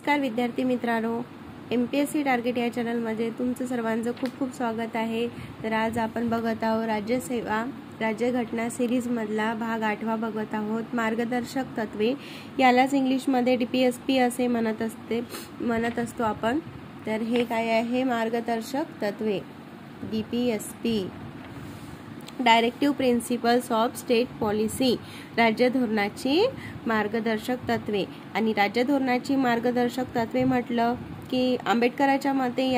नमस्कार विद्यार्थी मित्रांनो, MPSC टार्गेट या चॅनलमध्ये तुमचं सर्वांचं खूप खूप स्वागत आहे। तर आज आपण बघत आहोत राज्यसेवा राज्यघटना सिरीजमधला भाग 8वा बघत आहोत। मार्गदर्शक तत्वे, यालाच इंग्लिशमध्ये DPSP असे म्हणत असतो आपण। तर हे काय आहे? मार्गदर्शक तत्वे DPSP, directive principles of state policy, राज्य धोरणाची मार्गदर्शक तत्वे। आणि राज्य धोरणाची मार्गदर्शक तत्वे म्हटलं की आंबेडकरांच्या मते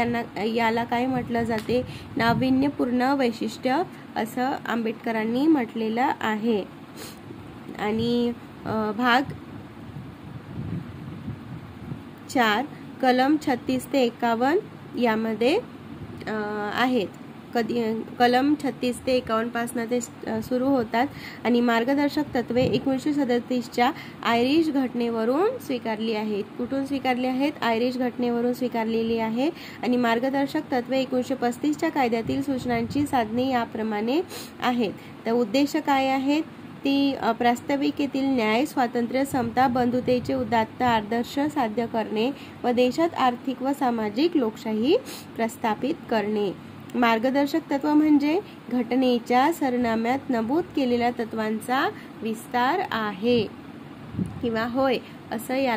याला काय म्हटलं जाते? नाविन्यपूर्ण वैशिष्ट्य असं आंबेडकरांनी म्हटलेलं आहे। आणि भाग 4 कलम 36 ते 51 यामध्ये आहेत। कलम 36 ते 51 पासून ते सुरू होतात। आणि मार्गदर्शक तत्वे 1937च्या आयरिश घटनेवरून स्वीकारली आहेत। कुठून स्वीकारली आहेत? आयरिश घटनेवरून स्वीकारलेली आहे। आणि मार्गदर्शक तत्वे 1935च्या कायद्यातील सूचनांची साधने याप्रमाणे आहेत। तर उद्देश काय आहेत? ती प्रास्ताविकेतील न्याय, स्वातंत्र्य, समता, बंधुतेचे उदात्त आदर्श साध्य करणे व देशात आर्थिक व सामाजिक लोकशाही प्रस्थापित करणे। मार्गदर्शक तत्व म्हणजे घटनेच्या सरनाम्यात नमूद केलेल्या तत्वांचा विस्तार आहे किंवा होय असं या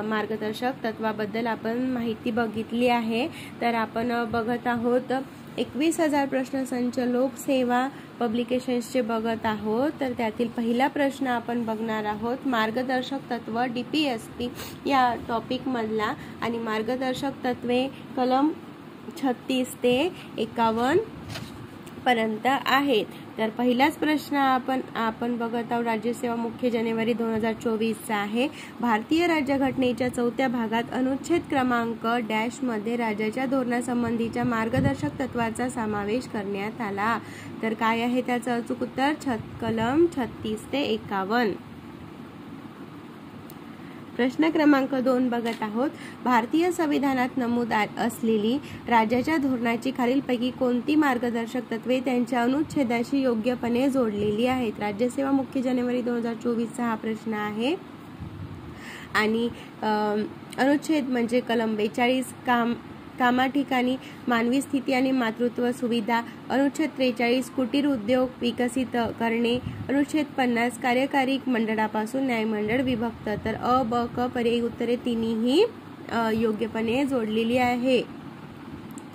मार्गदर्शक तत्वाबद्दल आपण माहिती बघितली आहे। तर आपण बघत आहोत 21,000 प्रश्नसंच लोकसेवा पब्लिकेशन्सचे बघत आहोत। तर त्यातील पहिला प्रश्न आपण बघणार आहोत मार्गदर्शक तत्व DPSP या टॉपिक मधला। आणि मार्गदर्शक तत्वे कलम 36 ते 51 पर्यंत आहेत। तर पहिलाच प्रश्न आपण बघत आहोत राज्यसेवा मुख्य जानेवारी 2024 चा आहे। भारतीय राज्यघटनेच्या 4थ्या भागात अनुच्छेद क्रमांक डॅश मध्ये राज्याच्या धोरणासंबंधीच्या मार्गदर्शक तत्वाचा समावेश करण्यात आला। तर काय आहे त्याचं अचूक उत्तर? कलम 36 ते 51। प्रश्न क्रमांक 2 बघत आहोत। भारतीय संविधानात नमूद असलेली राज्याच्या धोरणाची खालीलपैकी कोणती मार्गदर्शक तत्वे त्यांच्या अनुच्छेदाशी योग्यपणे जोडलेली आहेत? राज्यसेवा मुख्य जानेवारी 2024 चा हा प्रश्न आहे। आणि अनुच्छेद म्हणजे कलम 42 कामा ठिकाणी मानवी स्थिती आणि मातृत्व सुविधा, अनुच्छेद 43 कुटीर उद्योग विकसित करणे, अनुच्छेद 50 कार्यकारी मंडळापासून न्यायमंडळ विभक्त। तर अ, ब, क पर्यायी उत्तरे तिन्ही योग्यपणे जोडलेली आहे।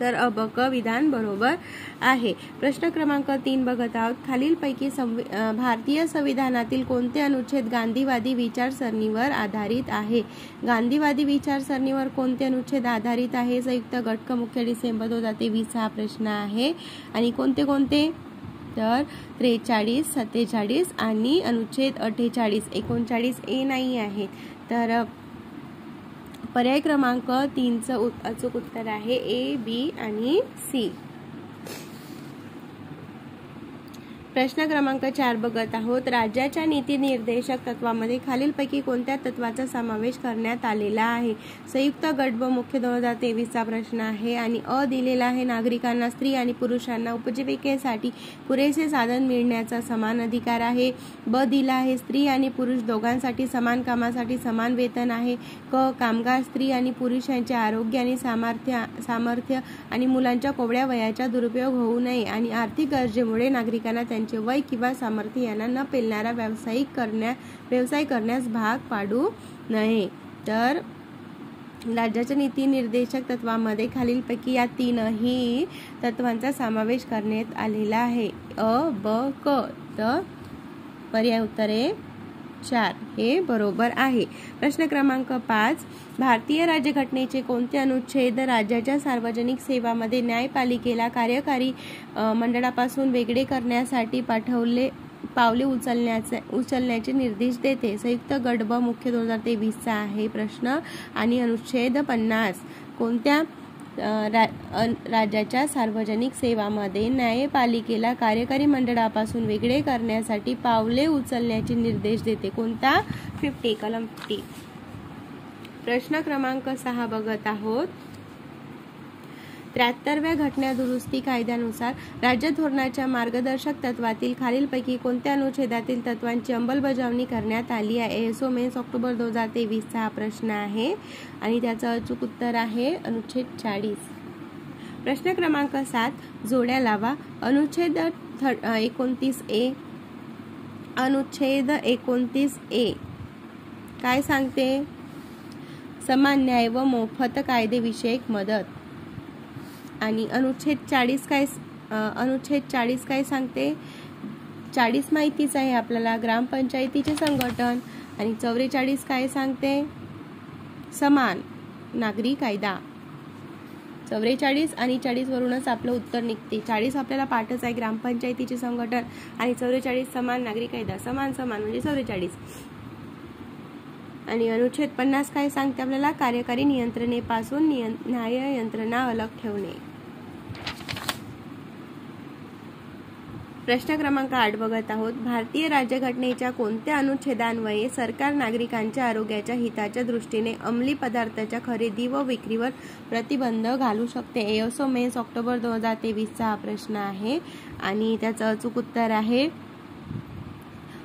तर अ, ब, क विधान बरोबर आहे। प्रश्न क्रमांक 3 बघत आहोत। खालीलपैकी भारतीय संविधानातील कोणते अनुच्छेद गांधीवादी विचारसरणीवर आधारित आहे? गांधीवादी विचारसरणीवर कोणते अनुच्छेद आधारित आहे? संयुक्त गट मुख्य डिसेंबर 2023 हा प्रश्न आहे। आणि कोणते कोणते? तर 43, 47 आणि अनुच्छेद 48, 39 ए नाही आहे। तर पर्याय क्रमांक 3चं अचूक उत्तर आहे A, B आणि C। प्रश्न क्रमांक 4 बघत आहोत। राज्याच्या नीती निर्देशक तत्वामध्ये खालीलपैकी कोणत्या तत्वाचा समावेश करण्यात आलेला आहे? संयुक्त गट ब मुख्य 2023 चा प्रश्न आहे। आणि अ दिलेला आहे नागरिकांना स्त्री आणि पुरुषांना उपजीविकेसाठी पुरेसे साधन मिळण्याचा समान अधिकार आहे। ब दिला आहे स्त्री आणि पुरुष दोघांसाठी समान कामासाठी समान वेतन आहे। क कामगार स्त्री आणि पुरुष यांचे आरोग्य आणि सामर्थ्य आणि मुलांच्या कोवळ्या वयाचा दुरुपयोग होऊ नये आणि आर्थिक गरजेमुळे नागरिकांना त्यांचे वय किंवा सामर्थ्य यांना न पेलणारा व्यवसाय करण्यास भाग पाडू नये। तर राज्याच्या नीती निर्देशक तत्वामध्ये खालीलपैकी या तीनही तत्वांचा समावेश करण्यात आलेला आहे। अ, ब, क। तर पर्याय उत्तरे 4 हे बरोबर आहे। प्रश्न क्रमांक 5 भारतीय राज्यघटनेचे कोणते अनुच्छेद राज्याच्या सार्वजनिक सेवामध्ये न्यायपालिकेला कार्यकारी मंडळापासून वेगळे करण्यासाठी पावले उचलण्याचे निर्देश देते? संयुक्त गट ब मुख्य 2023 चा आहे प्रश्न। आणि अनुच्छेद 50 कोणत्या राज्याच्या सार्वजनिक सेवामध्ये न्यायपालिकेला कार्यकारी मंडळापासून वेगळे करण्यासाठी पावले उचलण्याचे निर्देश देते? कोणता? 50 कलम 50। प्रश्न क्रमांक 6 बघत आहोत। 73व्या घटना दुरुस्ती कायद्यानुसार राज्य धोरणाच्या मार्गदर्शक तत्वातील खालीलपैकी कोणत्या अनुच्छेदातील तत्वांची अंमलबजावणी करण्यात आली आहे? ASO मेन्स ऑक्टोबर 2023 चा हा प्रश्न आहे आणि त्याचं अचूक उत्तर आहे अनुच्छेद 40. प्रश्न क्रमांक 7 जोड्या लावा. अनुच्छेद 29A अनुच्छेद 29A काय सांगते? समान न्याय व मोफत कायदेविषयक मदत. आणि अनुच्छेद 40 काय सांगते? 40 माहितीच आहे आपल्याला, ग्रामपंचायतीचे संघटन. आणि 44 काय सांगते? समान नागरी कायदा. 44 आणि 40 वरूनच आपलं उत्तर निघते. 40 आपल्याला पाठच आहे, ग्रामपंचायतीचे संघटन, आणि 44 समान नागरी कायदा. समान म्हणजे 44. आणि अनुच्छेद 50 काय सांगते आपल्याला? कार्यकारी नियंत्रणेपासून न्याय यंत्रणा अलग ठेवणे. प्रश्न क्रमांक 8 बघत आहोत. भारतीय राज्यघटनेच्या कोणत्या अनुच्छेदान्वये सरकार नागरिकांच्या आरोग्याच्या हिताच्या दृष्टीने अंमली पदार्थाच्या खरेदी व विक्रीवर प्रतिबंध घालू शकते? ASO मेन्स ऑक्टोबर 2023 चा हा प्रश्न आहे आणि त्याचं अचूक उत्तर आहे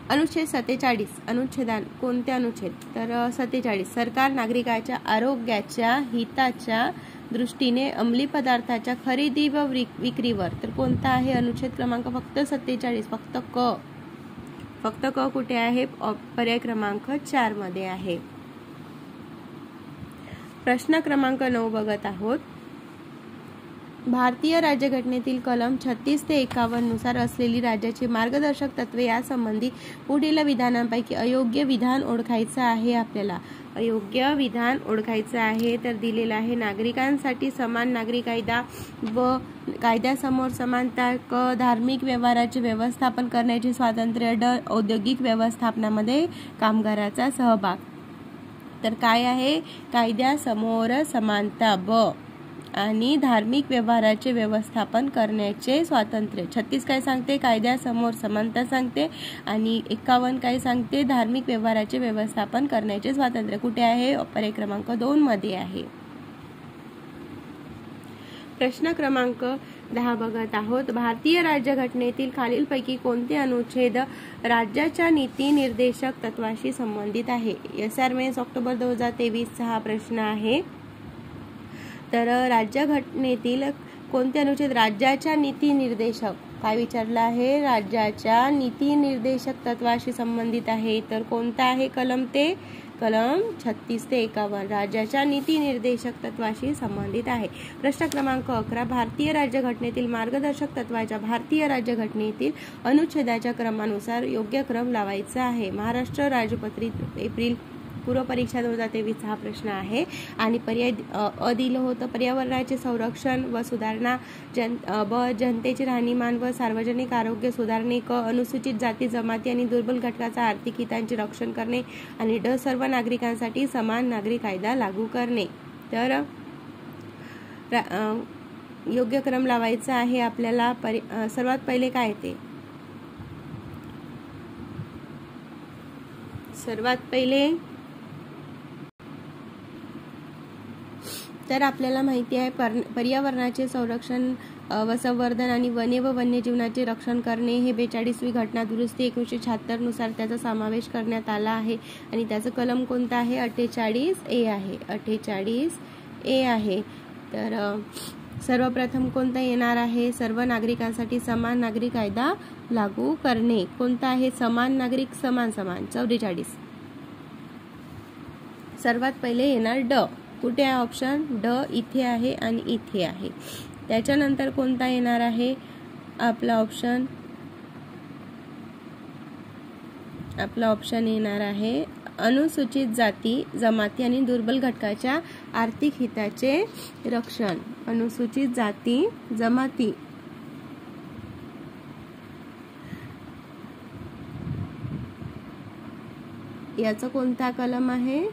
अनुच्छेद 47. अनुच्छेदान कोणते अनुच्छेद? तर 47. सरकार नागरिकाच्या आरोग्याच्या हिताच्या दृष्टीने अंमली पदार्थाच्या खरेदी व विक्रीवर. तर कोणता आहे अनुच्छेद क्रमांक? फक्त 47. फक्त क कुठे आहे? पर्याय क्रमांक 4 मध्ये आहे. प्रश्न क्रमांक 9 बघत आहोत. भारतीय राज्यघटनेतील कलम 36 ते 51 नुसार असलेली राज्याची मार्गदर्शक तत्वे यासंबंधी पुढील विधानांपैकी अयोग्य विधान ओळखायचं आहे आपल्याला. अयोग्य विधान ओळखायचं आहे तर दिलेलं आहे नागरिकांसाठी समान नागरी कायदा व कायद्यासमोर समानता. क धार्मिक व्यवहाराचे व्यवस्थापन करण्याचे स्वातंत्र्य. ड औद्योगिक व्यवस्थापनामध्ये कामगाराचा सहभाग. तर काय आहे? कायद्यासमोर समानता. ब आणि धार्मिक व्यवहाराचे व्यवस्थापन करण्याचे स्वातंत्र्य. 36 काय सांगते? कायद्यासमोर समानता सांगते. आणि 51 काय सांगते? धार्मिक व्यवहाराचे व्यवस्थापन करण्याचे स्वातंत्र्य. कुठे आहे? पर्याय क्रमांक 2 मध्ये आहे. प्रश्न क्रमांक 10 बघत आहोत. भारतीय राज्यघटनेतील खालीलपैकी कोणते अनुच्छेद राज्याच्या नीती निर्देशक तत्वाशी संबंधित आहे? SR मेन्स ऑक्टोबर 2023 चा हा प्रश्न आहे. तर राज्यघटनेतील कोणते अनुच्छेद राज्याच्या नीती निर्देशक काय विचारलं आहे? राज्याच्या नीती निर्देशक तत्वाशी संबंधित आहे. तर कोणता आहे कलम? ते कलम 36 ते 51 राज्याच्या नीती निर्देशक तत्वाशी संबंधित आहे. प्रश्न क्रमांक 11. भारतीय राज्यघटनेतील मार्गदर्शक तत्वाच्या भारतीय राज्यघटनेतील अनुच्छेदाच्या क्रमानुसार योग्य क्रम लावायचा आहे. महाराष्ट्र राजपत्रित एप्रिल पूर्व परीक्षा 2023 हा प्रश्न आहे. आणि पर्याय दिलं होतं पर्यावरणाचे संरक्षण व सुधारणा. ब जनतेचे राहणीमान व सार्वजनिक आरोग्य सुधारणे. क अनुसूचित जाती जमाती आणि दुर्बल घटकाचा आर्थिक हितांचे रक्षण करणे. आणि ड सर्व नागरिकांसाठी समान नागरी कायदा लागू करणे. तर योग्य क्रम लावायचा आहे आपल्याला. सर्वात पहिले काय ते? सर्वात पहिले तर आपल्याला माहिती आहे पर्यावरणाचे संरक्षण व संवर्धन आणि वने व वन्यजीवनाचे रक्षण करणे हे 42वी घटना दुरुस्ती 1976 नुसार त्याचा समावेश करण्यात आला आहे. आणि त्याचं कलम कोणता आहे? 48A आहे. 48A आहे. तर सर्वप्रथम कोणता येणार आहे? सर्व नागरिकांसाठी समान नागरी कायदा लागू करणे. कोणता आहे? समान नागरिक समान 44. सर्वात पहिले येणार ड. कुठे आहे ऑप्शन? ड इथे आहे आणि इथे आहे. त्याच्यानंतर कोणता येणार आहे आपला ऑप्शन येणार आहे अनुसूचित जाती जमाती आणि दुर्बल घटकाच्या आर्थिक हिताचे रक्षण. अनुसूचित जाती जमाती याचा कोणता कलम आहे?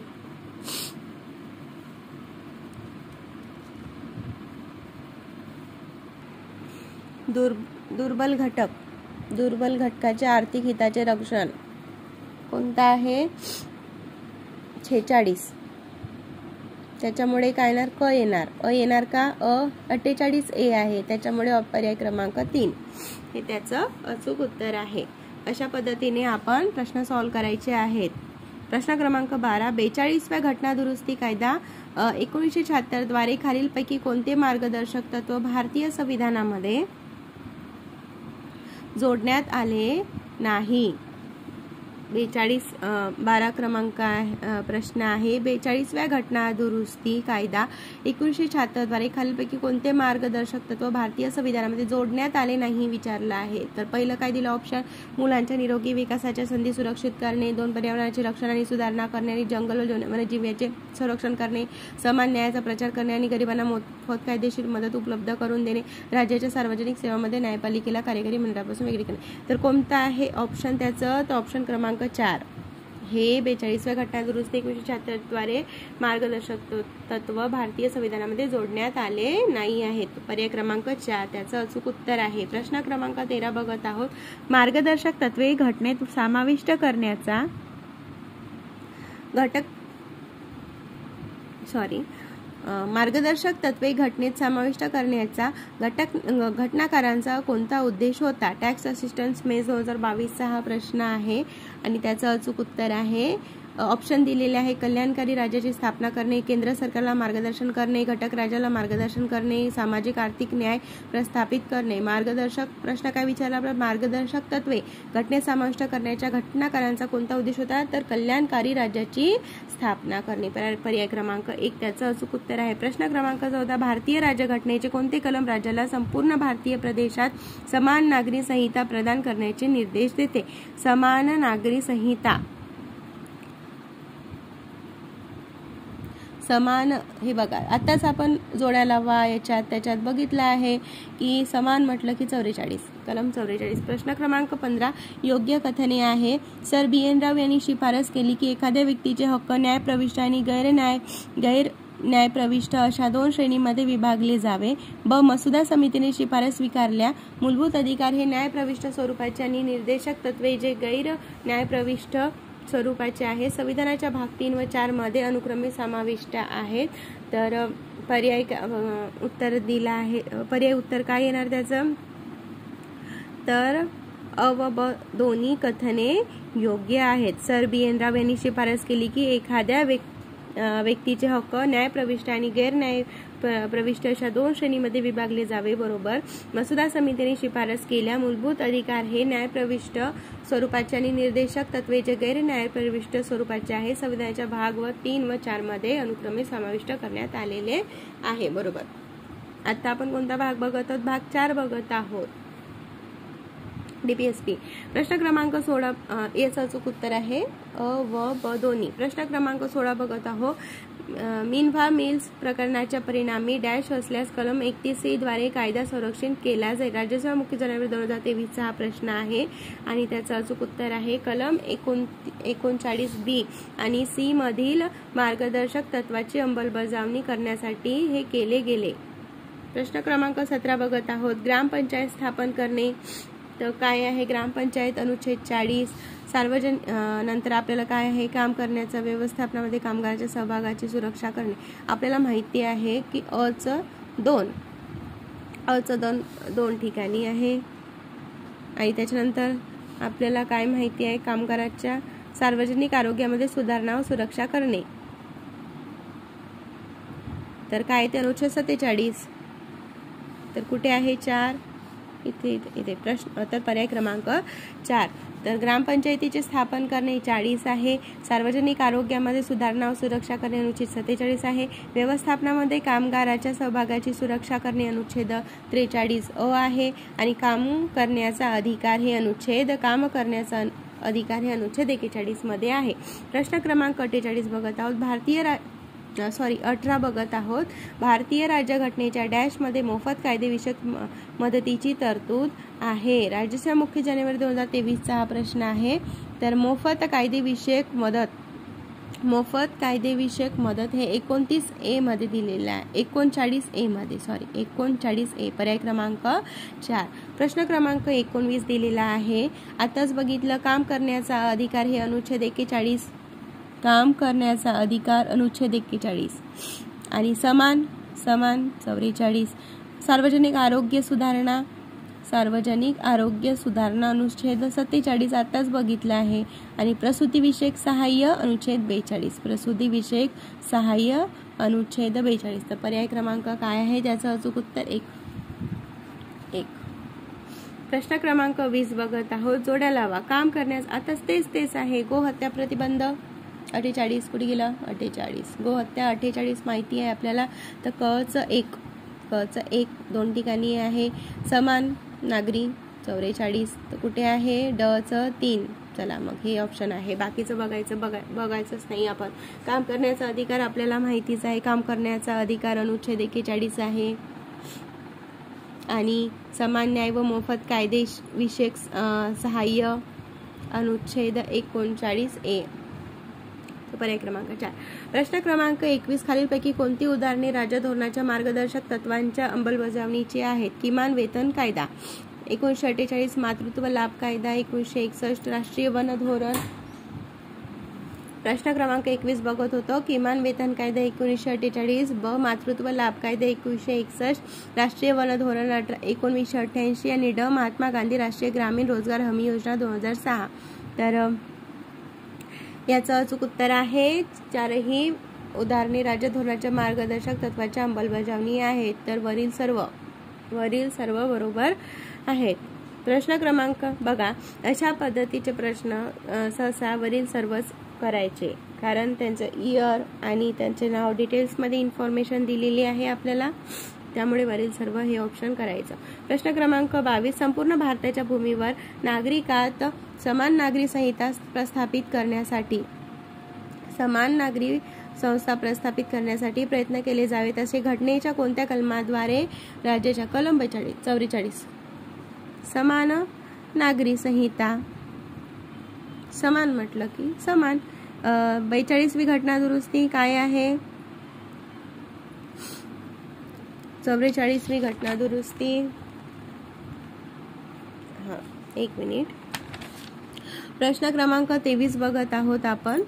दुर्बल घटकाचे आर्थिक हिताचे रक्षण. कोणता आहे? 46. त्याच्यामुळे काय येणार, क येणार. अ येणार का, 48A आहे, त्याच्यामुळे पर्याय क्रमांक 3 हे त्याचं अचूक उत्तर आहे. अशा पद्धतीने आपण प्रश्न सॉल्व्ह करायचे आहेत. प्रश्न क्रमांक 12, 42व्या घटना दुरुस्ती कायदा 1976 द्वारे खालीलपैकी कोणते मार्गदर्शक तत्व भारतीय संविधानामध्ये जोडण्यात आले नाही. 12 क्रमांक प्रश्न आहे. 42व्या घटना दुरुस्ती कायदा 1976 द्वारे खालीलपैकी कोणते मार्गदर्शक तत्व भारतीय संविधानामध्ये जोडण्यात आले नाही विचारलं आहे. तर पहिलं काय दिलं ऑप्शन, मुलांच्या निरोगी विकासाच्या संधी सुरक्षित करणे, 2 पर्यावरणाचे रक्षण आणि सुधारणा करणे आणि जंगल व वन्यजीवांचे संरक्षण करणे, समान न्यायाचा प्रचार करणे आणि गरिबांना मोफत कायदेशीर मदत उपलब्ध करून देणे, राज्याच्या सार्वजनिक सेवांमध्ये न्यायपालिकेला कार्यकारी मंडळापासून वेगळे करणे. तर कोणता आहे ऑप्शन त्याचं, तर ऑप्शन क्रमांक 4 हे 42व्या घटना दुरुस्ती 1976 द्वारे मार्गदर्शक तत्व भारतीय संविधानामध्ये जोडण्यात आले नाही आहेत. पर्याय क्रमांक 4 त्याचं अचूक उत्तर आहे. प्रश्न क्रमांक 13 बघत आहोत. मार्गदर्शक तत्वे घटनेत समाविष्ट करण्याचा मार्गदर्शक तत्वे घटनेत समाविष्ट करण्याचा घटनाकारांचा कोणता उद्देश होता. टॅक्स असिस्टन्स मे 2022 हा प्रश्न आहे आणि त्याचं अचूक उत्तर आहे. ऑप्शन दिलेले आहे. कल्याणकारी राज्याची स्थापना करणे, केंद्र सरकारला मार्गदर्शन करणे, घटक राज्याला मार्गदर्शन करणे, सामाजिक आर्थिक न्याय प्रस्थापित करणे. मार्गदर्शक प्रश्न काय विचारला आपला, मार्गदर्शक तत्वे घटनेत समाविष्ट करण्याच्या घटनाकारांचा कोणता उद्देश होता, तर कल्याणकारी राज्याची स्थापना करणे. पर्याय क्रमांक 1 त्याचं अचूक उत्तर आहे. प्रश्न क्रमांक 14, भारतीय राज्यघटनेचे कोणते कलम राज्याला संपूर्ण भारतीय प्रदेशात समान नागरी संहिता प्रदान करण्याचे निर्देश देते. समान नागरी संहिता, समान, हे बघा आताच आपण जोड्या लावा त्याच्यात बघितलं आहे की समान म्हटलं की 44, कलम 44. प्रश्न क्रमांक 15, योग्य कथने आहे. सर BN राव यांनी शिफारस केली की एखाद्या व्यक्तीचे हक्क न्यायप्रविष्ट आणि गैर न्यायप्रविष्ट अशा 2 श्रेणीमध्ये विभागले जावे. ब मसुदा समितीने शिफारस स्वीकारल्या. मूलभूत अधिकार हे न्यायप्रविष्ट स्वरूपाचे आणि निर्देशक तत्वे जे गैर न्यायप्रविष्ट स्वरूपाचे आहे. संविधानाच्या भाग 3 व 4 मध्ये अनुक्रमे समाविष्ट आहेत. तर पर्याय उत्तर दिला आहे. पर्याय उत्तर काय येणार त्याचं, तर अ व ब दोन्ही कथने योग्य आहेत. सर BN राव यांनी शिफारस केली की एखाद्या व्यक्तीचे हक्क न्यायप्रविष्ट आणि गैर न्याय प्रविष्ट अशा 2 श्रेणीमध्ये विभागले जावे. बरोबर. मसुदा समितीने शिफारस केल्या. मूलभूत अधिकार हे न्यायप्रविष्ट स्वरूपाचे आणि निर्देशक तत्वे जे गैर न्यायप्रविष्ट स्वरूपाचे आहे. संविधानाच्या भाग 3 व 4 मध्ये अनुक्रमे समाविष्ट करण्यात आलेले आहे. बरोबर. आता आपण कोणता भाग बघत आहोत, भाग 4 बघत आहोत. DPSP. प्रश्न क्रमांक 16 याचं अचूक उत्तर आहे अ व ब दोन्ही. प्रश्न क्रमांक 16 बघत आहोत. मिनव्हा मिल्स प्रकरणाच्या परिणामी डॅश असल्यास कलम 31C द्वारे कायदा संरक्षण केला जाईल. राज्यसभा मुख्य जानेवारी 2023 हा प्रश्न आहे आणि त्याचं अचूक उत्तर आहे कलम 39B आणि C मधील मार्गदर्शक तत्वाची अंमलबजावणी करण्यासाठी हे केले गेले. प्रश्न क्रमांक 17 बघत आहोत. ग्रामपंचायत स्थापन करणे. तर काय आहे ग्रामपंचायत, अनुच्छेद 40. नंतर आपल्याला काय आहे, काम करण्याचा व्यवस्थापनामध्ये कामगारांच्या सहभागाची सुरक्षा करणे. आपल्याला माहिती आहे की अचं दोन ठिकाणी आहे आणि त्याच्यानंतर आपल्याला काय माहिती आहे, कामगारांच्या सार्वजनिक आरोग्यामध्ये सुधारणा व सुरक्षा करणे. तर काय ते अनुच्छेद 47. तर कुठे आहे 4, इथे प्रश्न. तर पर्याय क्रमांक 4. तर ग्रामपंचायतीचे स्थापन करणे 40 आहे. सार्वजनिक आरोग्यामध्ये सुधारणा व सुरक्षा करणे अनुच्छेद 47 आहे. व्यवस्थापनामध्ये कामगाराच्या सहभागाची सुरक्षा करणे अनुच्छेद 43 अ आहे आणि काम करण्याचा अधिकार हे अनुच्छेद 41 मध्ये आहे. प्रश्न क्रमांक 48 बघत आहोत. 18 बघत आहोत. भारतीय राज्यघटनेच्या डॅशमध्ये मोफत कायदेविषयक मदतीची तरतूद आहे. राज्यसभा मुख्य जानेवारी 2023 हा प्रश्न आहे. तर मोफत कायदेविषयक मदत हे 29A मध्ये दिलेलं आहे. 39A मध्ये 39A. पर्याय क्रमांक 4. प्रश्न क्रमांक 19 दिलेला आहे. आताच बघितलं, काम करण्याचा अधिकार हे अनुच्छेद 41. काम करण्याचा अधिकार अनुच्छेद 41. आणि समान 44. सार्वजनिक आरोग्य सुधारणा अनुच्छेद 47 आताच बघितला आहे. आणि प्रसूतीविषयक सहाय्य अनुच्छेद 42. प्रसूतीविषयक सहाय्य अनुच्छेद 42. तर पर्याय क्रमांक काय आहे त्याचं अचूक उत्तर 1. प्रश्न क्रमांक 20 बघत आहोत. जोड्या लावा. काम करण्यास आता तेच आहे. गोहत्या प्रतिबंध 48 कुठे गेलं 48. गोहत्या 48 माहिती आहे आपल्याला. तर कचं एक 2 ठिकाणी आहे. समान नागरी 44 तर कुठे आहे डचं 3. चला मग हे ऑप्शन आहे. बाकीचं बघायचंच नाही आपण. काम करण्याचा अधिकार आपल्याला माहितीच आहे. काम करण्याचा अधिकार अनुच्छेद 41 आहे. आणि समान न्याय व मोफत कायदेविषयक सहाय्य अनुच्छेद 39A. पर्याय क्रमांक 4. प्रश्न क्रमांक 21 खालीलपैकी कोणती उदाहरणे राज्य धोरणाच्या मार्गदर्शक तत्वांच्या अंमलबजावणीची आहेत. किमान वेतन कायदा, 1948 मातृत्व लाभ कायदा, 1961 राष्ट्रीय वन धोरण. प्रश्न क्रमांक 21 बघत होतो. किमान वेतन कायदा 1948, ब मातृत्व लाभ कायदा 1961, राष्ट्रीय वन धोरण 1988 आणि ड महात्मा गांधी राष्ट्रीय ग्रामीण रोजगार हमी योजना 2006. तर याचं अचूक उत्तर आहे. चारही उदाहरणे राज्य धोरणाच्या मार्गदर्शक तत्वाच्या अंमलबजावणी आहेत. तर वरील सर्व बरोबर आहेत. प्रश्न क्रमांक बघा. अशा पद्धतीचे प्रश्न सहसा वरील सर्वच करायचे, कारण त्यांचं इयर आणि त्यांचे नाव डिटेल्समध्ये इन्फॉर्मेशन दिलेली आहे आपल्याला, त्यामुळे वरील सर्व हे ऑप्शन करायचं. प्रश्न क्रमांक 22. संपूर्ण भारताच्या भूमीवर नागरिकात समान नागरी संहिता प्रस्थापित करण्यासाठी प्रयत्न केले जावेत असे घटनेच्या कोणत्या कलमाद्वारे राज्याच्या कलम 44 समान नागरी संहिता. समान म्हटलं की समान. 42वी घटना दुरुस्ती काय आहे. 44वी घटना दुरुस्ती. एक मिनिट. प्रश्न क्रमांक 23 बघत आहोत आपण.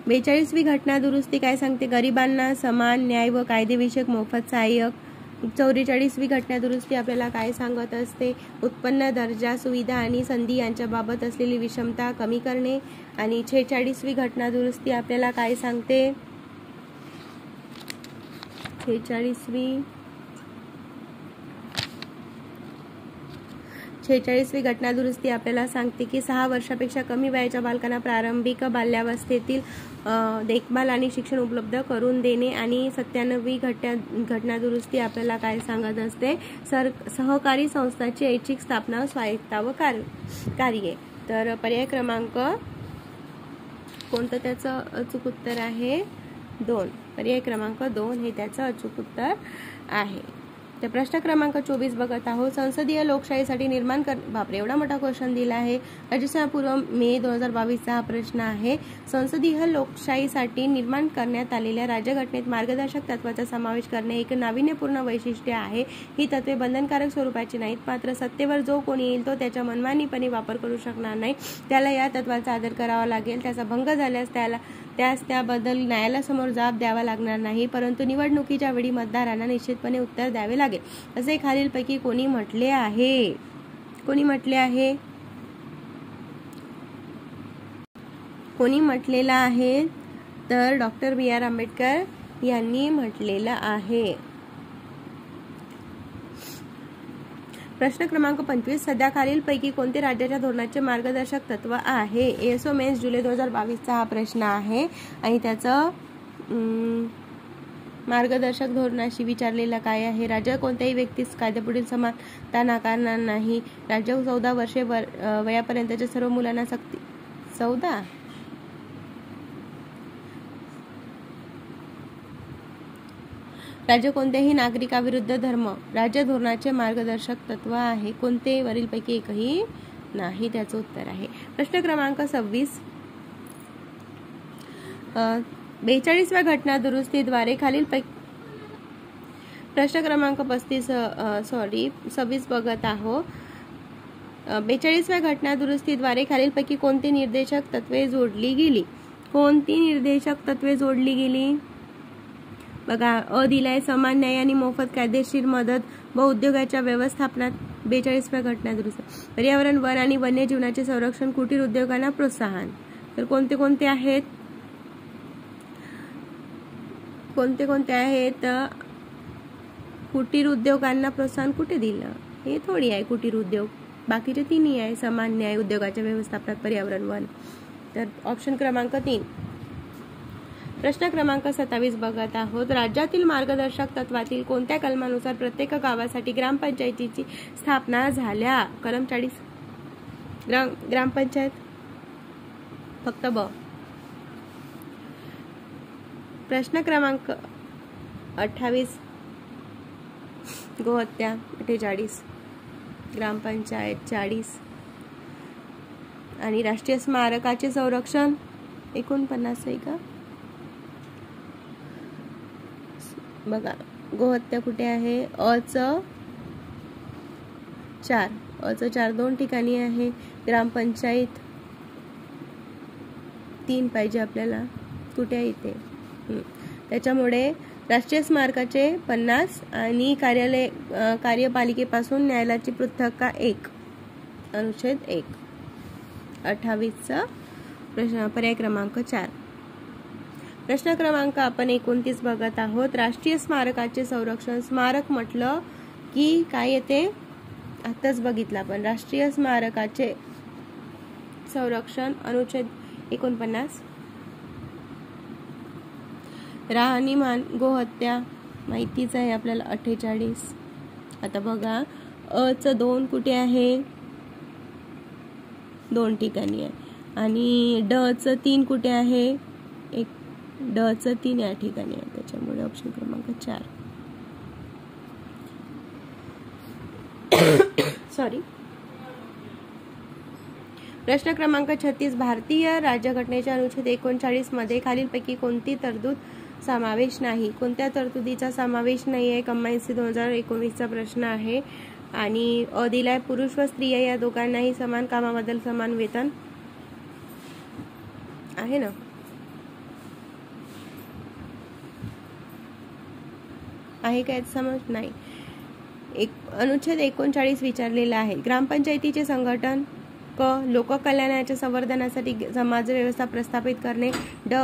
बेचाळीसवी घटना दुरुस्ती काय सांगते. गरिबांना समान न्याय व कायदेविषयक मोफत सहाय्यक. 44वी घटना दुरुस्ती आपल्याला काय सांगत असते. उत्पन्न, दर्जा, सुविधा आणि संधी यांच्याबाबत असलेली विषमता कमी करणे. आणि 46वी घटना दुरुस्ती आपल्याला काय सांगते. 46वी घटना दुरुस्ती आपल्याला सांगते की 6 वर्षापेक्षा कमी वयाच्या बालकांना प्रारंभिक बाल्यावस्थेतील देखभाल आणि शिक्षण उपलब्ध करून देणे. आणि 97वी घटना दुरुस्ती आपल्याला काय सांगत असते. सहकारी संस्थांची ऐच्छिक स्थापना, स्वायत्ता व कार्ये. तर पर्याय क्रमांक कोणतं त्याचं अचूक उत्तर आहे 2. पर्याय क्रमांक 2 हे त्याचं अचूक उत्तर आहे. तर प्रश्न क्रमांक 24 बघत आहोत. संसदीय लोकशाहीसाठी निर्माण बापरे एवढा मोठा क्वेश्चन दिला आहे. राज्यसभा पूर्व मे 2022चा हा प्रश्न आहे. संसदीय लोकशाहीसाठी निर्माण करण्यात आलेल्या राज्यघटनेत मार्गदर्शक तत्वाचा समावेश करणे एक नाविन्यपूर्ण वैशिष्ट्य आहे. ही तत्वे बंधनकारक स्वरूपाची नाहीत, मात्र सत्तेवर जो कोणी येईल तो त्याच्या मनमानीपणे वापर करू शकणार नाही. त्याला या तत्वाचा आदर करावा लागेल. त्याचा भंग झाल्यास त्याबद्दल न्यायालयासमोर जबाब द्यावा लागणार नाही, परंतु निवडणुकीच्या वेळी मतदारांना निश्चितपणे उत्तर द्यावे लागेल असे खालीलपैकी कोणी म्हटले आहे. कोणी म्हटलेलं आहे तर डॉक्टर बी. आर. आंबेडकर यांनी म्हटलेलं आहे. प्रश्न क्रमांक 25. सध्या खालीलपैकी कोणते राज्याच्या धोरणाचे मार्गदर्शक तत्व आहे. एसओ मेन्स जुलै 2022चा हा प्रश्न आहे आणि त्याचं मार्गदर्शक धोरणाशी विचारलेलं काय आहे. राज्य कोणत्याही व्यक्तीस कायद्यापुढील समानता नाकारणार नाही. राज्य 14 वर्षे वयापर्यंतच्या सर्व मुलांना सक्ती 14 राज्य कोणत्याही नागरिकाविरुद्ध धर्म राज्य धोरणाचे मार्गदर्शक तत्व आहे. कोणते वरीलपैकी एकही नाही त्याचं उत्तर आहे. प्रश्न क्रमांक 26. 42व्या घटना दुरुस्तीद्वारे खालीलपैकी प्रश्न क्रमांक 26 बघत आहोत. 42व्या घटना दुरुस्तीद्वारे खालीलपैकी कोणती निर्देशक तत्वे जोडली गेली? कोणती निर्देशक तत्वे जोडली गेली? बघा, अ दिलाय समान न्याय आणि मोफत कायदेशीर मदत व उद्योगाच्या व्यवस्थापनात 42व्या घटना दुरुस्ती. पर्यावरण, वन आणि वन्यजीवनाचे संरक्षण, कुटीर उद्योगांना प्रोत्साहन. तर कोणते कोणते आहेत? कोणते कोणते आहेत? कुटीर उद्योगांना प्रोत्साहन कुठे दिलं? हे थोडी आहे कुटीर उद्योग, बाकीचे तिन्ही आहे. समान न्याय, उद्योगाच्या व्यवस्थापनात, पर्यावरण, वन. तर ऑप्शन क्रमांक 3. प्रश्न क्रमांक 27 बघत आहोत. राज्यातील मार्गदर्शक तत्वातील कोणत्या कलमानुसार प्रत्येक गावासाठी ग्रामपंचायतीची स्थापना झाल्या? कलम 40. ग्रामपंचायत फक्त ब. प्रश्न क्रमांक 28 गोहत्या 48, ग्रामपंचायत 40 आणि राष्ट्रीय स्मारकाचे संरक्षण 49 आहे का? बघा, गोहत्या कुठे आहे? अच 4 2 ठिकाणी आहे. ग्रामपंचायत 3 पाहिजे आपल्याला. कुठे आहे? इथे. त्याच्यामुळे राष्ट्रीय स्मारकाचे 50 आणि कार्यपालिकेपासून न्यायालयाची पृथक्ता 1 अनुच्छेद 1. 28चा प्रश्न पर्याय क्रमांक 4. प्रश्न क्रमांक आपण 29 बघत आहोत. राष्ट्रीय स्मारकाचे संरक्षण. स्मारक म्हटलं की काय येते? आताच बघितलं आपण. राष्ट्रीय स्मारकाचे संरक्षण अनुच्छेद 49. राहणीमान गोहत्या माहितीच आहे आपल्याला 48. आता बघा, अच 2 कुठे आहे? 2 ठिकाणी आहे. आणि ड च 3 कुठे आहे? ड च 3 या ठिकाणी आहे. त्याच्यामुळे ऑप्शन क्रमांक 4. सॉरी. प्रश्न क्रमांक 36. भारतीय राज्यघटनेच्या अनुच्छेद 39 मध्ये खालीलपैकी कोणती तरतूद समावेश नाही? कोणत्या तरतुदीचा समावेश नाही आहे? कंबाईन 2019चा प्रश्न आहे. आणि अ दिलाय पुरुष व स्त्रिया या दोघांनाही समान कामाबद्दल समान वेतन आहे ना? आहे काय समज? नाही. अनुच्छेद 39 विचारलेला आहे. ग्रामपंचायतीचे संघटन. क लोककल्याणाच्या संवर्धनासाठी समाज व्यवस्था प्रस्थापित करणे. ड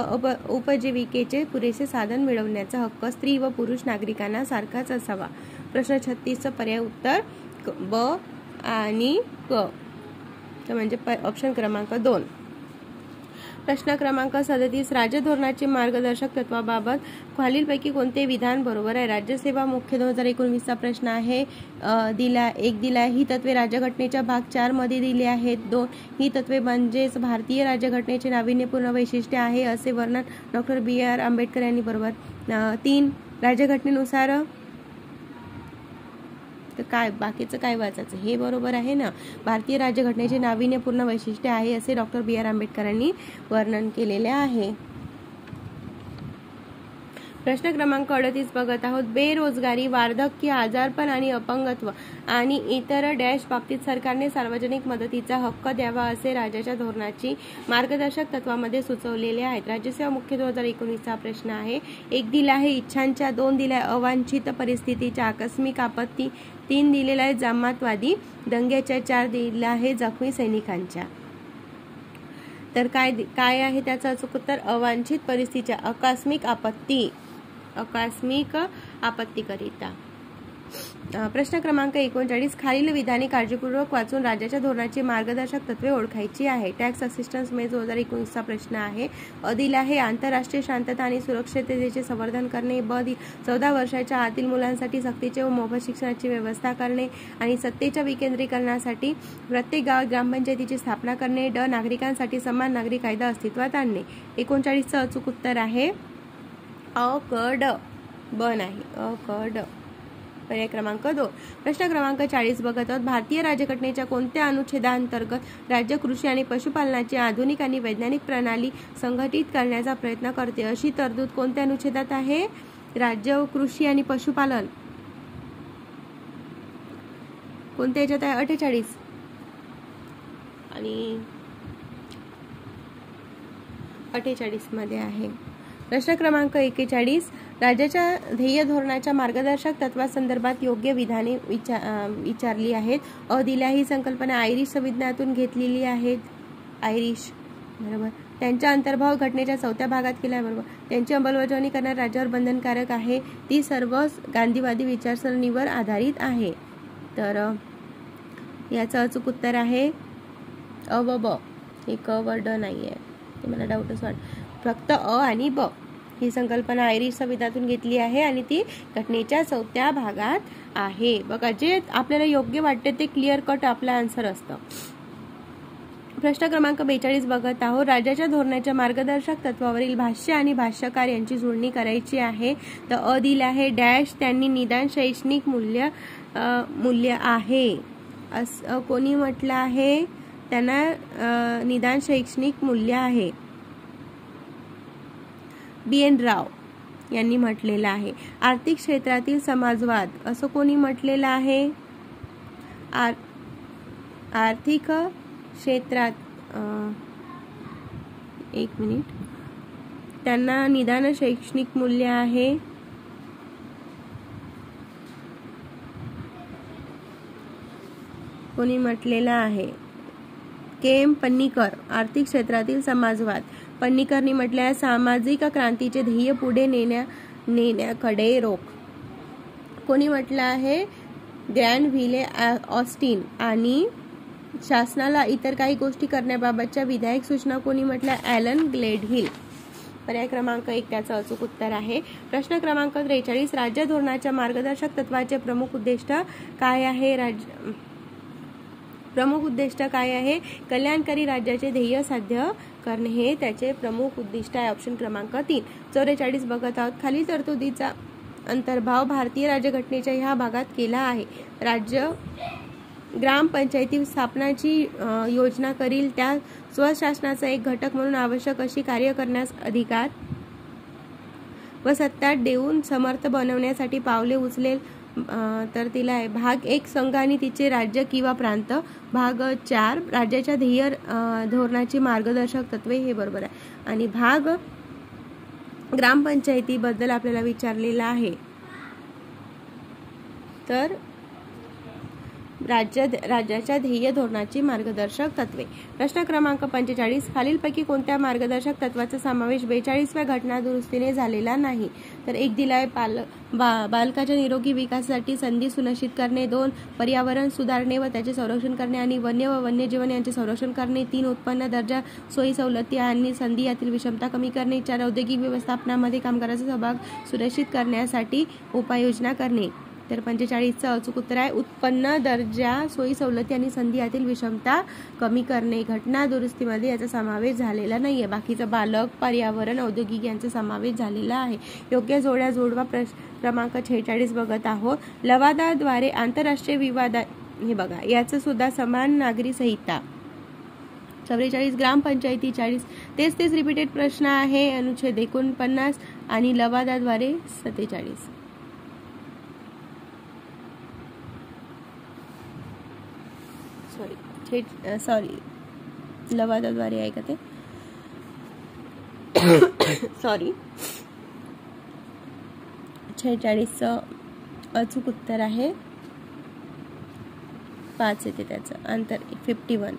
उपजीविकेचे पुरेसे साधन मिळवण्याचा हक्क स्त्री व पुरुष नागरिकांना सारखाच असावा. प्रश्न 36चं पर्याय उत्तर ब आणि क, म्हणजे ऑप्शन क्रमांक 2. प्रश्न क्रमांक 37. राज्य धोरणाचे मार्गदर्शक तत्वाबाबत खालीलपैकी कोणते विधान बरोबर आहे? राज्यसेवा मुख्य 2019चा प्रश्न आहे. दिला ही तत्वे राज्यघटनेच्या भाग 4 मध्ये दिली आहेत. 2 ही तत्वे म्हणजेच भारतीय राज्यघटनेचे नाविन्यपूर्ण वैशिष्ट्य आहे असे वर्णन डॉक्टर BR आंबेडकर यांनी बरोबर. 3 राज्यघटनेनुसार तर काय बाकीचं काय वाचायचं? हे बरोबर आहे ना. भारतीय राज्यघटनेचे नाविन्यपूर्ण वैशिष्ट्य आहे असे डॉक्टर BR आंबेडकरांनी वर्णन केलेले आहे. प्रश्न क्रमांक 38 बघत आहोत. बेरोजगारी, वार्धक्य, आजारपण आणि अपंगत्व आणि इतर डॅश बाबतीत सरकारने सार्वजनिक मदतीचा हक्क द्यावा असे राज्याच्या धोरणाची मार्गदर्शक तत्वामध्ये सुचवलेले आहेत. राज्यसेवा मुख्य 2019चा प्रश्न आहे. 1 दिला आहे इच्छांच्या. 2 दिलाय अवांछित परिस्थितीच्या, आकस्मिक आपत्ती. 3 दिलेला आहे जमातवादी दंग्याच्या. 4 दिला आहे जखमी सैनिकांच्या. तर काय आहे त्याचं अचूक उत्तर? अवांछित परिस्थितीच्या, आकस्मिक आपत्तीकरिता. प्रश्न क्रमांक 39. खालील विधाने काळजीपूर्वक वाचून राज्याच्या धोरणाची मार्गदर्शक तत्वे ओळखायची आहे. टॅक्स असिस्टन्स मे 2019चा प्रश्न आहे. अ दिला आहे आंतरराष्ट्रीय शांतता आणि सुरक्षिततेचे संवर्धन करणे. ब 14 वर्षाच्या आतील मुलांसाठी सक्तीचे व मोफत शिक्षणाची व्यवस्था करणे आणि सत्तेच्या विकेंद्रीकरणासाठी प्रत्येक गावात ग्रामपंचायतीची स्थापना करणे. ड नागरिकांसाठी समान नागरी कायदा अस्तित्वात आणणे. 39चं अचूक उत्तर आहे अ क ड. ब नाही, अ क ड. पर्याय क्रमांक 2. प्रश्न क्रमांक 40 बघत आहोत. भारतीय राज्यघटनेच्या कोणत्या अनुच्छेदांतर्गत राज्य कृषी आणि पशुपालनाची आधुनिक आणि वैज्ञानिक प्रणाली संघटित करण्याचा प्रयत्न करते? अशी तरतूद कोणत्या अनुच्छेदात आहे? राज्य कृषी आणि पशुपालन कोणत्या याच्यात आहे? 48. आणि 48 मध्ये आहे. प्रश्न क्रमांक 41, राज्याच्या ध्येय धोरणाच्या मार्गदर्शक तत्वासंदर्भात योग्य विधाने विचारली आहेत. अ दिल्या ही संकल्पना आयरिश संविधानातून घेतलेली आहेत. आयरिश बरोबर. त्यांचा अंतर्भाव घटनेच्या 4थ्या भागात केला बरोबर. त्यांची अंमलबजावणी करणाऱ्या राज्यावर बंधनकारक आहे. ती सर्व गांधीवादी विचारसरणीवर आधारित आहे. तर याचं अचूक उत्तर आहे अ व ब. हे क व ड नाही आहे, ते मला डाऊटच वाटत. फक्त अ आणि ब ही संकल्पना आयरिश संविधानातून घेतली आहे आणि ती घटनेच्या 4थ्या भागात आहे. बघा, जे आपल्याला योग्य वाटते ते क्लिअर कट आपला आन्सर असतं. प्रश्न क्रमांक 42 बघत आहोत. राज्याच्या धोरणाच्या मार्गदर्शक तत्वावरील भाष्य आणि भाष्यकार यांची जुळणी करायची आहे. तर अ दिले आहे डॅश त्यांनी निदान शैक्षणिक मूल्य आहे असं कोणी म्हटलं आहे? त्यांना निदान शैक्षणिक मूल्य आहे. BN राव यांनी म्हटलेलं आहे. आर्थिक क्षेत्रातील समाजवाद असं कोणी म्हटलेलं आहे? आर्थिक क्षेत्रात एक मिनिट, त्यांना निदान शैक्षणिक मूल्य आहे. कोणी म्हटलेलं आहे? KM पन्नीकर. आर्थिक क्षेत्रातील समाजवाद. पन्नीकरनी म्हटले आहे सामाजिक क्रांतीचे ध्येय पुढे नेण्याकडे रोख. कोणी म्हटलं आहे? ग्रॅनव्हिले ऑस्टिन. आणि शासनाला इतर काही गोष्टी करण्याबाबतच्या विधायक सूचना कोणी म्हटल्या? ॲलन ग्लेडव्हिल. पर्याय क्रमांक 1 त्याचं अचूक उत्तर आहे. प्रश्न क्रमांक 43, राज्य धोरणाच्या मार्गदर्शक तत्वाचे प्रमुख उद्दिष्ट काय आहे? प्रमुख उद्दिष्ट काय आहे? कल्याणकारी राज्याचे ध्येय साध्य करणे हे त्याचे प्रमुख उद्दिष्ट आहे. ऑप्शन क्रमांक 3. 44 बघत आहोत. खालील तरतुदीचा अंतर्भाव भारतीय राज्यघटनेच्या ह्या भागात केला आहे. राज्य ग्रामपंचायती स्थापनाची योजना करील त्या स्वशासनाचा एक घटक म्हणून आवश्यक अशी कार्य करण्यास अधिकार व सत्ता देऊन समर्थ बनवण्यासाठी पावले उचलेल. तर तिला आहे भाग 1 संघ आणि तिचे राज्य किंवा प्रांत. भाग 4 राज्याच्या ध्येय धोरणाची मार्गदर्शक तत्वे. हे बरोबर आहे. आणि भाग ग्रामपंचायतीबद्दल आपल्याला विचारलेला आहे. तर राज्याच्या ध्येय धोरणाची मार्गदर्शक तत्वे. प्रश्न क्रमांक 45, खालीलपैकी कोणत्या मार्गदर्शक तत्वाचा समावेश 42व्या घटना दुरुस्तीने झालेला नाही? तर 1 दिलाय बालकाच्या निरोगी विकासासाठी संधी सुनिश्चित करणे. 2 पर्यावरण सुधारणे व त्याचे संरक्षण करणे आणि वन्य व वन्यजीवन यांचे संरक्षण करणे. 3 उत्पन्न दर्जा सोयी सवलती आणि संधी यातील विषमता कमी करणे. 4 औद्योगिक व्यवस्थापनामध्ये कामगारांचा सहभाग सुनिश्चित करण्यासाठी उपाययोजना करणे. तर 45चं अचूक उत्तर आहे उत्पन्न दर्जा सोयी सवलती आणि संधी यातील विषमता कमी करणे. घटना दुरुस्तीमध्ये याचा समावेश झालेला नाहीये. बाकीचं बालक, पर्यावरण, औद्योगिक यांचा समावेश झालेला आहे. योग्य जोड्या जोडवा. क्रमांक 46 बघत आहोत. लवादाद्वारे आंतरराष्ट्रीय विवाद. हे बघा, याचं सुद्धा समान नागरी संहिता. 44 ग्रामपंचायती 40. तेच रिपीटेड प्रश्न आहे. अनुच्छेद 49 आणि लवादाद्वारे 47. सॉरी लवादाद्वारे आहे का ते? सॉरी. 46चं अचूक उत्तर आहे 5 येते. त्याचं अंतर 51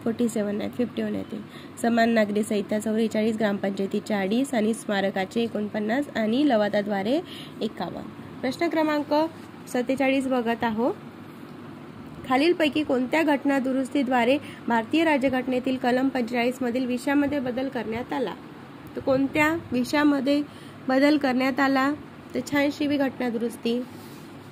47 नाही 51 येते. समान नागरी संहिता 44, ग्रामपंचायती 40 आणि स्मारकाचे 49 आणि लवादाद्वारे 51. प्रश्न क्रमांक 47 बघत आहोत. खालीलपैकी कोणत्या घटना दुरुस्तीद्वारे भारतीय राज्यघटनेतील कलम 45 मधील विषयामध्ये बदल करण्यात आला? तर कोणत्या विषयामध्ये बदल करण्यात आला? तर 86वी घटना दुरुस्ती.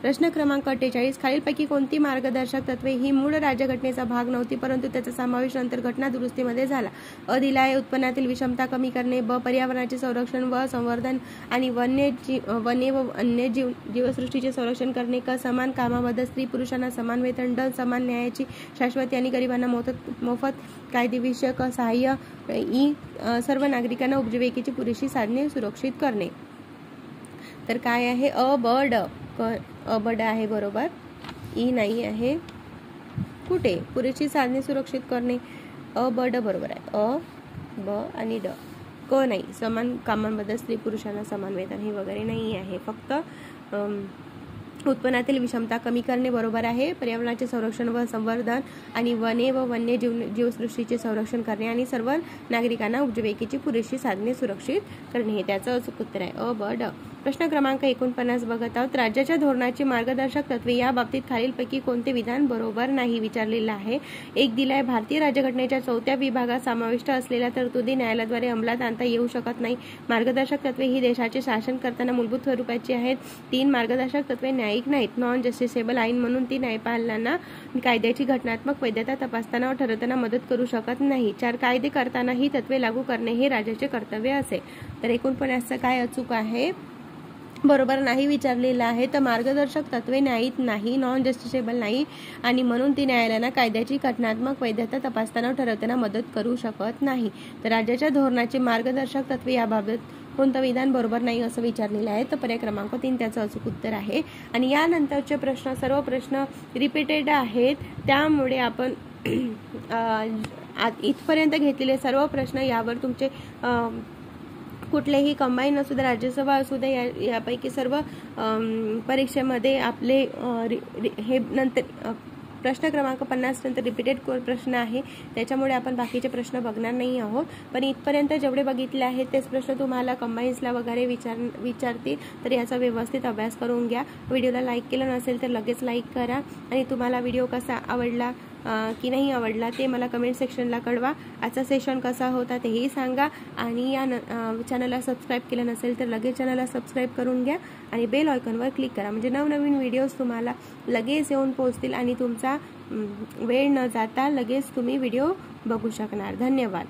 प्रश्न क्रमांक 48, खालीलपैकी कोणती मार्गदर्शक तत्वे ही मूळ राज्यघटनेचा भाग नव्हती परंतु त्याचा समावेश नंतर घटना दुरुस्तीमध्ये झाला? अ दिला आहे उत्पन्नातील विषमता कमी करणे. ब पर्यावरणाचे संरक्षण व संवर्धन आणि वन्य व अन्य जीवसृष्टीचे संरक्षण करणे. क समान कामाबद्दल स्त्री पुरुषांना समान वेतन. ड समान न्यायाची शाश्वती आणि गरिबांना मोफत कायदेविषयक सहाय्य. ई सर्व नागरिकांना उपजीविकेची पुरेशी साधने सुरक्षित करणे. तर काय आहे? अ ब ड. अ ब ड आहे बरोबर. ई नाही आहे. कुठे? पुरेशी साधने सुरक्षित करणे. अ ब ड बरोबर आहे. अ ब आणि ड. क नाही. समान कामांबद्दल स्त्री पुरुषांना समान वेतन हे वगैरे नाही आहे. फक्त उत्पन्नातील विषमता कमी करणे बरोबर आहे. पर्यावरणाचे संरक्षण व संवर्धन आणि वने व वन्य जीवसृष्टीचे संरक्षण करणे आणि सर्व नागरिकांना उपजीविकेची पुरेशी साधने सुरक्षित करणे हे त्याचं अचूक उत्तर आहे. अ ब ड. प्रश्न क्रमांक 49 बघत आहोत. राज्याच्या धोरणाची मार्गदर्शक तत्वे या बाबतीत खालीलपैकी कोणते विधान बरोबर नाही विचारलेलं आहे. एक दिलाय, भारतीय राज्यघटनेच्या 4थ्या विभागात समाविष्ट असलेल्या तरतुदी न्यायालयाद्वारे अंमलात आणता येऊ शकत नाही. मार्गदर्शक तत्वे ही देशाचे शासन करताना मूलभूत स्वरूपाची आहेत. 3 मार्गदर्शक तत्वे न्यायिक नाहीत. नॉन जस्टिसेबल आईन म्हणून ती न्यायपालनांना कायद्याची घटनात्मक वैधता तपासताना व ठरवताना मदत करू शकत नाही. 4 कायदे करताना ही तत्वे लागू करणे हे राज्याचे कर्तव्य असेल. तर 49चं काय अचूक आहे? बरोबर नाही विचारलेलं आहे. तर मार्गदर्शक तत्वे न्यायिक नाही, नॉन जस्टिसेबल नाही आणि म्हणून ती न्यायालयाला कायद्याची घटनात्मक वैधता तपासताना ठरवताना मदत करू शकत नाही. तर राज्याच्या धोरणाची मार्गदर्शक तत्वे याबाबत कोणतं विधान बरोबर नाही असं विचारलेलं आहे. तर पर्याय क्रमांक 3 त्याचं अचूक उत्तर आहे. आणि यानंतरचे प्रश्न सर्व प्रश्न रिपीटेड आहेत, त्यामुळे आपण इथपर्यंत घेतलेले सर्व प्रश्न यावर तुमचे कुठलेही कंबाईन असू दे, राज्यसभा असू दे, यापैकी सर्व परीक्षेमध्ये आपले हे नंतर प्रश्न क्रमांक 50 नंतर रिपीटेड प्रश्न आहे, त्याच्यामुळे आपण बाकीचे प्रश्न बघणार नाही आहोत. पण इथपर्यंत जेवढे बघितले आहेत तेच प्रश्न तुम्हाला कंबाईन्सला वगैरे विचारतील. तर याचा व्यवस्थित अभ्यास करून घ्या. व्हिडिओला लाईक केलं नसेल तर लगेच लाईक करा आणि तुम्हाला व्हिडिओ कसा आवडला की नाही आवडला ते मला कमेंट सेक्शनला कळवा. आजचा सेशन कसा होता तेही सांगा आणि या चॅनलला सबस्क्राईब केलं नसेल तर लगेच चॅनलला सबस्क्राईब करून घ्या आणि बेल आयकॉनवर क्लिक करा, म्हणजे नवनवीन व्हिडिओज तुम्हाला लगेच येऊन पोहोचतील आणि तुमचा वेळ न जाता लगेच तुम्ही व्हिडिओ बघू शकणार. धन्यवाद.